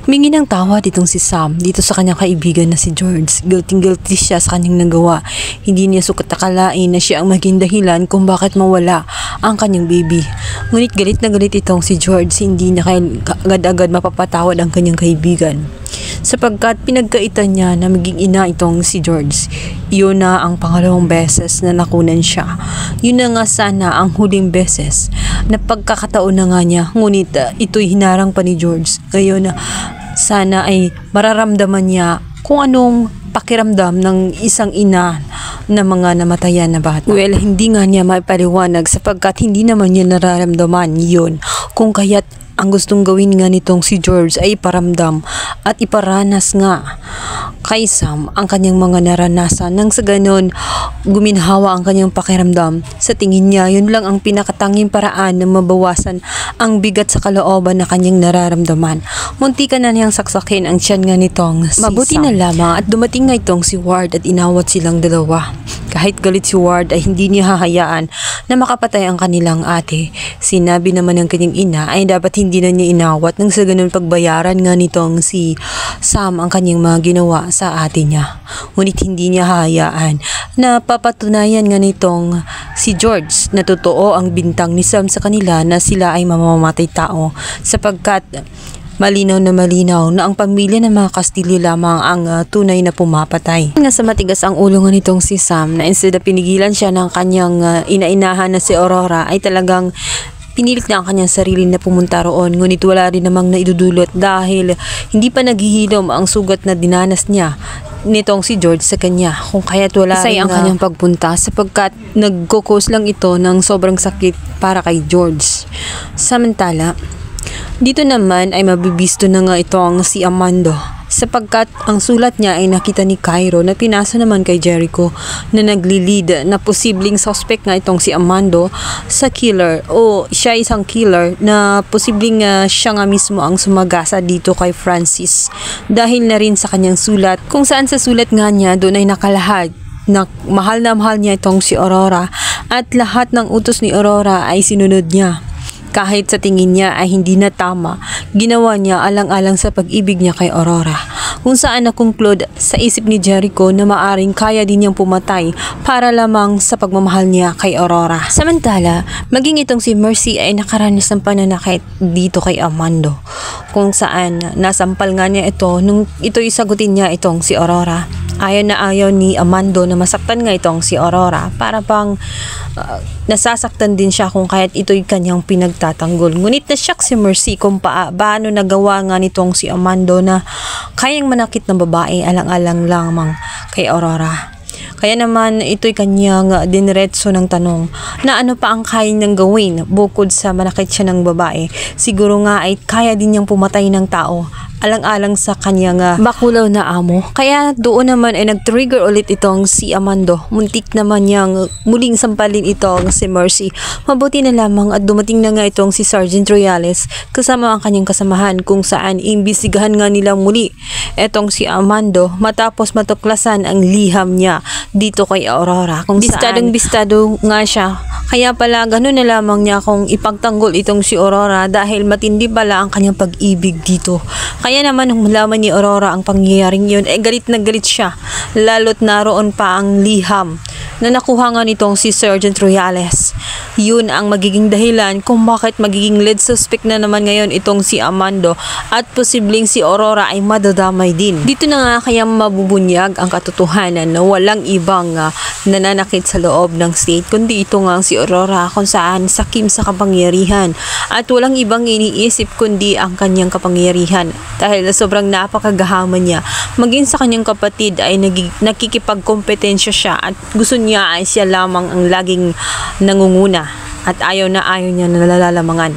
Humingi ng tawad itong si Sam dito sa kanyang kaibigan na si George. Guilty siya sa kanyang nagawa. Hindi niya sukat akalain na siya ang maging dahilan kung bakit mawala ang kanyang baby. Ngunit galit na galit itong si George, hindi niya agad-agad mapapatawad ang kanyang kaibigan. Sapagkat pinagkaitan niya na maging ina itong si George. Iyon na ang pangalawang beses na nakunan siya. Yun na nga sana ang huling beses na pagkakataon na nga niya. Ngunit ito'y hinarang pa ni George. Ngayon sana ay mararamdaman niya kung anong pakiramdam ng isang ina na mga namatayan na bata. Well, hindi nga niya maipaliwanag sapagkat hindi naman niya nararamdaman yun. Kung kaya't ang gustong gawin nga nitong si George ay iparamdam at iparanas nga kay Sam ang kanyang mga naranasan, nang sa ganon guminhawa ang kanyang pakiramdam. Sa tingin niya, yun lang ang pinakatanging paraan na mabawasan ang bigat sa kalooban na kanyang nararamdaman. Munti ka na niyang saksakin ang tiyan nga nitong si Mabuti Sam. Na lamang at dumating nga itong si Ward at inawat silang dalawa. Kahit galit si Ward ay hindi niya hahayaan na makapatay ang kanilang ate. Sinabi naman ng kanyang ina ay dapat hindi na niya inawat, nang sa ganun pagbayaran nga nitong si Sam ang kanyang mga ginawa sa ate niya. Ngunit hindi niya hahayaan na papatunayan nga nitong si George na totoo ang bintang ni Sam sa kanila na sila ay mamamatay tao, sapagkat malinaw na ang pamilya ng mga Castillo lamang ang tunay na pumapatay. Nasa matigas ang ulo nga nitong si Sam na instead na pinigilan siya ng kanyang inainahan na si Aurora ay talagang pinilit na ang kanyang sarili na pumunta roon. Ngunit wala rin namang naidudulot dahil hindi pa naghihilom ang sugat na dinanas niya nitong si George sa kanya. Kung kaya't wala rin ang kanyang pagpunta sapagkat nagkukos lang ito ng sobrang sakit para kay George. Samantala, dito naman ay mabibisto na nga itong si Amando sapagkat ang sulat niya ay nakita ni Cairo na pinasa naman kay Jericho na nagli-lead na posibleng suspect nga itong si Amando sa killer o siya isang killer na posibleng siya nga mismo ang sumagasa dito kay Francis dahil na rin sa kanyang sulat kung saan sa sulat nga niya doon ay nakalahad na mahal niya itong si Aurora at lahat ng utos ni Aurora ay sinunod niya. Kahit sa tingin niya ay hindi na tama, ginawa niya alang-alang sa pag-ibig niya kay Aurora. Kung saan na-conclude sa isip ni Jericho na maaring kaya din niyang pumatay para lamang sa pagmamahal niya kay Aurora. Samantala, maging itong si Mercy ay nakaranas ng pananakit dito kay Amando. Kung saan nasampal nga niya ito nung ito'y sagutin niya itong si Aurora. Ayaw na ayaw ni Amando na masaktan nga itong si Aurora para pang nasasaktan din siya kung kaya't ito'y kanyang pinagtatanggol. Ngunit na-shock si Mercy kung paano nagawa nga nitong si Amando na kayang manakit ng babae alang-alang lamang kay Aurora. Kaya naman ito'y kanyang diniretso ng tanong na ano pa ang kaya niyang gawin bukod sa manakit siya ng babae. Siguro nga ay kaya din niyang pumatay ng tao alang-alang sa kanyang bakulaw na amo. Kaya doon naman ay nag-trigger ulit itong si Amando. Muntik naman niyang muling sampalin itong si Mercy. Mabuti na lamang at dumating na nga itong si Sergeant Royales kasama ang kanyang kasamahan kung saan imbisigahan nga nilang muli itong si Amando matapos matuklasan ang liham niya dito kay Aurora. Kung bistadong nga siya. Kaya pala ganun na lamang niya kung ipagtanggol itong si Aurora dahil matindi pala ang kanyang pag-ibig dito. Kaya naman nung malaman ni Aurora ang pangyayaring yun, ay galit na galit siya. Lalo't naroon pa ang liham na nakuha nga nitong si Sergeant Royales. Yun ang magiging dahilan kung bakit magiging lead suspect na naman ngayon itong si Amando at posibleng si Aurora ay madadamay din. Dito na nga kaya mabubunyag ang katotohanan na walang ibang nananakit sa loob ng state kundi ito nga si Aurora kung saan sakim sa kapangyarihan at walang ibang iniisip kundi ang kanyang kapangyarihan dahil sobrang napakagahaman niya. Maging sa kanyang kapatid ay nakikipagkompetensya siya at gusto niya ay siya lamang ang laging nangunguna at ayaw na ayaw niya na nalalamangan.